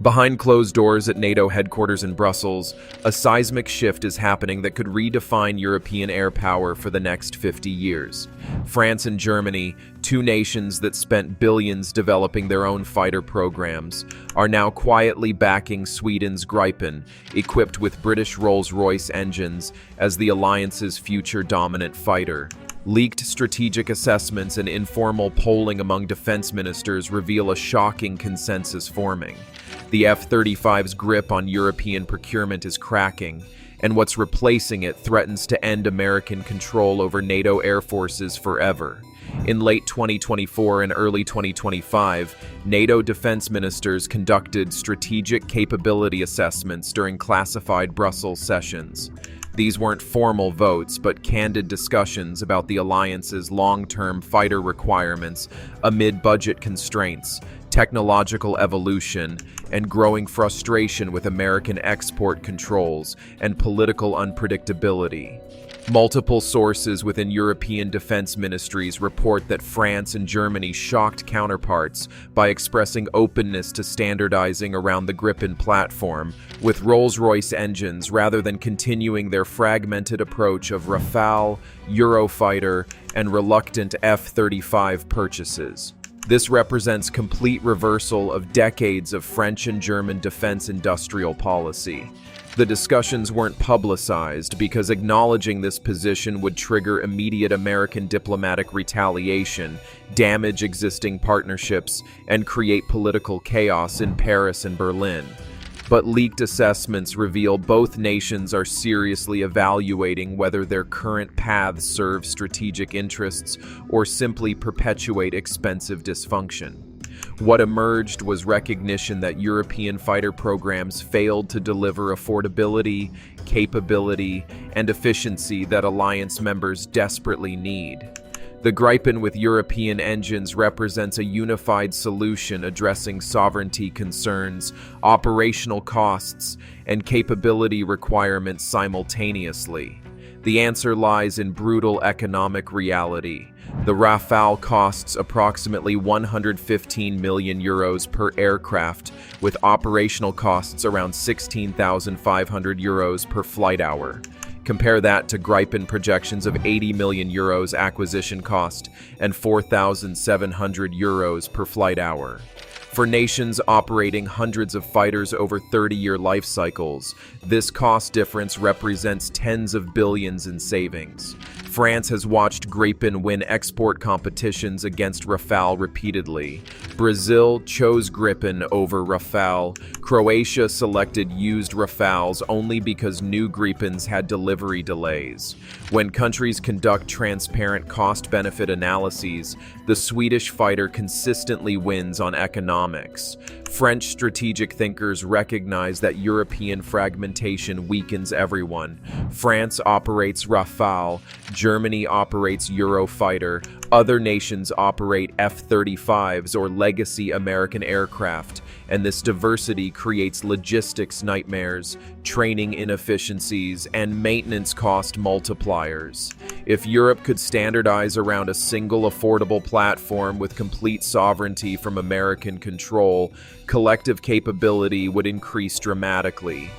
Behind closed doors at NATO headquarters in Brussels, a seismic shift is happening that could redefine European air power for the next 50 years. France and Germany, two nations that spent billions developing their own fighter programs, are now quietly backing Sweden's Gripen, equipped with British Rolls-Royce engines, as the alliance's future dominant fighter. Leaked strategic assessments and informal polling among defense ministers reveal a shocking consensus forming. The F-35's grip on European procurement is cracking, and what's replacing it threatens to end American control over NATO air forces forever. In late 2024 and early 2025, NATO defense ministers conducted strategic capability assessments during classified Brussels sessions. These weren't formal votes, but candid discussions about the alliance's long-term fighter requirements amid budget constraints, technological evolution, and growing frustration with American export controls and political unpredictability. Multiple sources within European defense ministries report that France and Germany shocked counterparts by expressing openness to standardizing around the Gripen platform with Rolls-Royce engines rather than continuing their fragmented approach of Rafale, Eurofighter, and reluctant F-35 purchases. This represents complete reversal of decades of French and German defense industrial policy. The discussions weren't publicized because acknowledging this position would trigger immediate American diplomatic retaliation, damage existing partnerships, and create political chaos in Paris and Berlin. But leaked assessments reveal both nations are seriously evaluating whether their current paths serve strategic interests or simply perpetuate expensive dysfunction. What emerged was recognition that European fighter programs failed to deliver affordability, capability, and efficiency that alliance members desperately need. The Gripen with European engines represents a unified solution addressing sovereignty concerns, operational costs, and capability requirements simultaneously. The answer lies in brutal economic reality. The Rafale costs approximately 115 million euros per aircraft, with operational costs around 16,500 euros per flight hour. Compare that to Gripen projections of 80 million euros acquisition cost and 4,700 euros per flight hour. For nations operating hundreds of fighters over 30-year life cycles, this cost difference represents tens of billions in savings. France has watched Gripen win export competitions against Rafale repeatedly. Brazil chose Gripen over Rafale. Croatia selected used Rafales only because new Gripens had delivery delays. When countries conduct transparent cost-benefit analyses, the Swedish fighter consistently wins on economics. French strategic thinkers recognize that European fragmentation weakens everyone. France operates Rafale, Germany operates Eurofighter, other nations operate F-35s or legacy American aircraft, and this diversity creates logistics nightmares, training inefficiencies, and maintenance cost multipliers. If Europe could standardize around a single affordable platform with complete sovereignty from American control, collective capability would increase dramatically.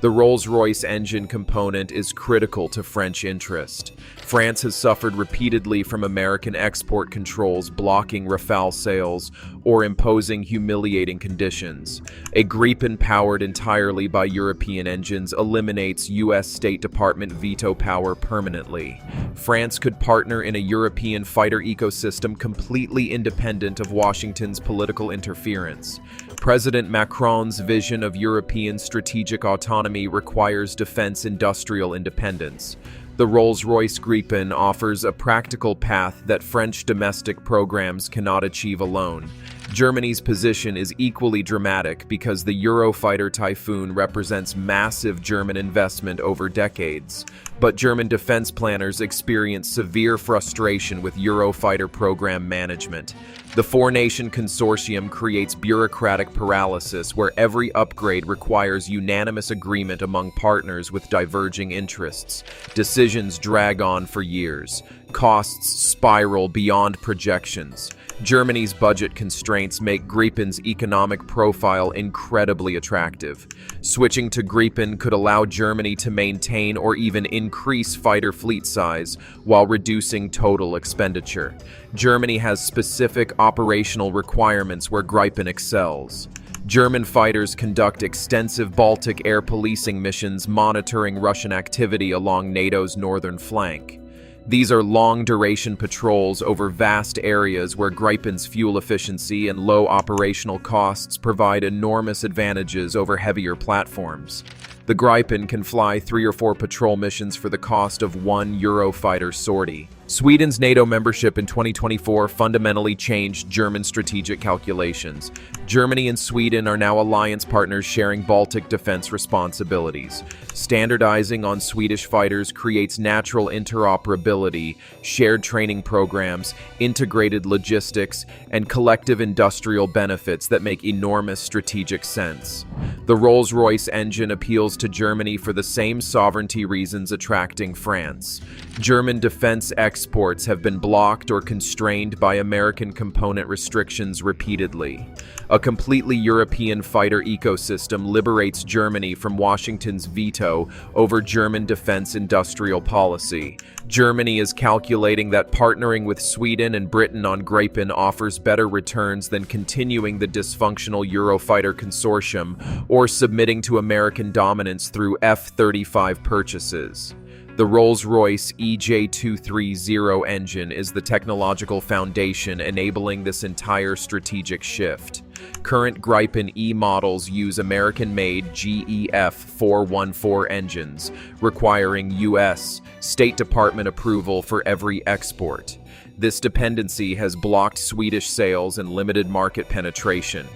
The Rolls-Royce engine component is critical to French interest. France has suffered repeatedly from American export controls blocking Rafale sales or imposing humiliating conditions. A Gripen powered entirely by European engines eliminates U.S. State Department veto power permanently. France could partner in a European fighter ecosystem completely independent of Washington's political interference. President Macron's vision of European strategic autonomy requires defense industrial independence. The Rolls-Royce Gripen offers a practical path that French domestic programs cannot achieve alone. Germany's position is equally dramatic because the Eurofighter Typhoon represents massive German investment over decades. But German defense planners experience severe frustration with Eurofighter program management. The four-nation consortium creates bureaucratic paralysis where every upgrade requires unanimous agreement among partners with diverging interests. Decisions drag on for years. Costs spiral beyond projections. Germany's budget constraints make Gripen's economic profile incredibly attractive. Switching to Gripen could allow Germany to maintain or even increase fighter fleet size while reducing total expenditure. Germany has specific operational requirements where Gripen excels. German fighters conduct extensive Baltic air policing missions monitoring Russian activity along NATO's northern flank. These are long-duration patrols over vast areas where Gripen's fuel efficiency and low operational costs provide enormous advantages over heavier platforms. The Gripen can fly 3 or 4 patrol missions for the cost of one Eurofighter sortie. Sweden's NATO membership in 2024 fundamentally changed German strategic calculations. Germany and Sweden are now alliance partners sharing Baltic defense responsibilities. Standardizing on Swedish fighters creates natural interoperability, shared training programs, integrated logistics, and collective industrial benefits that make enormous strategic sense. The Rolls-Royce engine appeals to Germany for the same sovereignty reasons attracting France. German defense exports have been blocked or constrained by American component restrictions repeatedly. A completely European fighter ecosystem liberates Germany from Washington's veto over German defense industrial policy. Germany is calculating that partnering with Sweden and Britain on Gripen offers better returns than continuing the dysfunctional Eurofighter consortium or submitting to American dominance through F-35 purchases. The Rolls-Royce EJ230 engine is the technological foundation enabling this entire strategic shift. Current Gripen E models use American-made GEF 414 engines, requiring U.S. State Department approval for every export. This dependency has blocked Swedish sales and limited market penetration.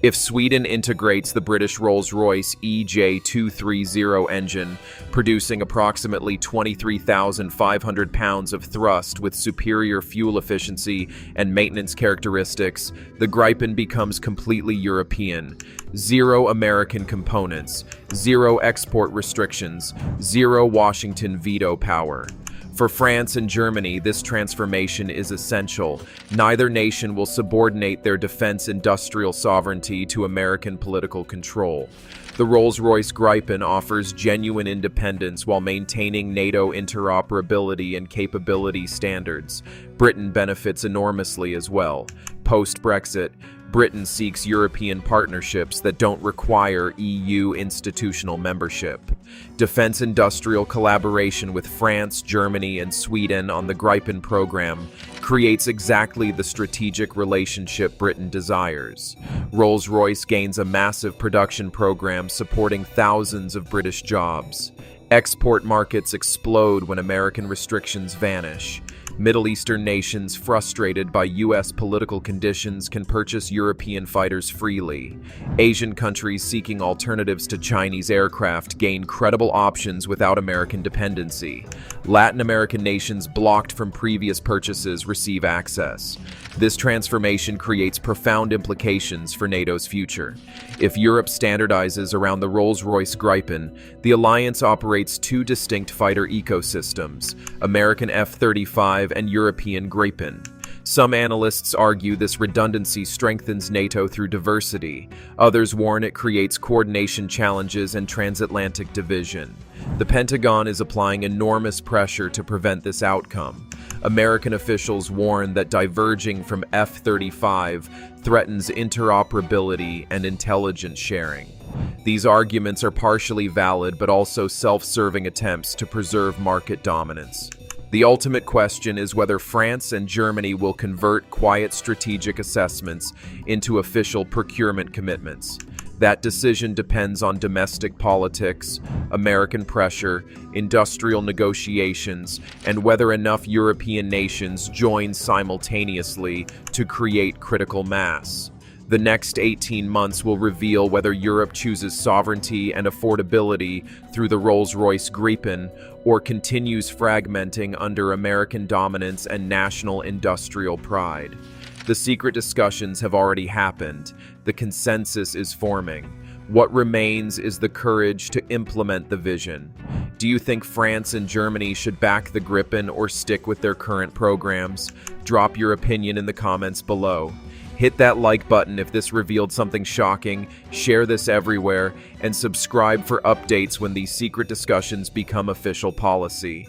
If Sweden integrates the British Rolls-Royce EJ230 engine, producing approximately 23,500 pounds of thrust with superior fuel efficiency and maintenance characteristics, the Gripen becomes completely European. Zero American components, zero export restrictions, zero Washington veto power. For France and Germany, this transformation is essential. Neither nation will subordinate their defense industrial sovereignty to American political control. The Rolls-Royce Gripen offers genuine independence while maintaining NATO interoperability and capability standards. Britain benefits enormously as well. Post-Brexit, Britain seeks European partnerships that don't require EU institutional membership. Defense industrial collaboration with France, Germany, and Sweden on the Gripen program creates exactly the strategic relationship Britain desires. Rolls-Royce gains a massive production program supporting thousands of British jobs. Export markets explode when American restrictions vanish. Middle Eastern nations frustrated by U.S. political conditions can purchase European fighters freely. Asian countries seeking alternatives to Chinese aircraft gain credible options without American dependency. Latin American nations blocked from previous purchases receive access. This transformation creates profound implications for NATO's future. If Europe standardizes around the Rolls-Royce Gripen, the alliance operates two distinct fighter ecosystems, American F-35 and European Gripen. Some analysts argue this redundancy strengthens NATO through diversity. Others warn it creates coordination challenges and transatlantic division. The Pentagon is applying enormous pressure to prevent this outcome. American officials warn that diverging from F-35 threatens interoperability and intelligence sharing. These arguments are partially valid but also self-serving attempts to preserve market dominance. The ultimate question is whether France and Germany will convert quiet strategic assessments into official procurement commitments. That decision depends on domestic politics, American pressure, industrial negotiations, and whether enough European nations join simultaneously to create critical mass. The next 18 months will reveal whether Europe chooses sovereignty and affordability through the Rolls-Royce Gripen or continues fragmenting under American dominance and national industrial pride. The secret discussions have already happened. The consensus is forming. What remains is the courage to implement the vision. Do you think France and Germany should back the Gripen or stick with their current programs? Drop your opinion in the comments below. Hit that like button if this revealed something shocking, share this everywhere, and subscribe for updates when these secret discussions become official policy.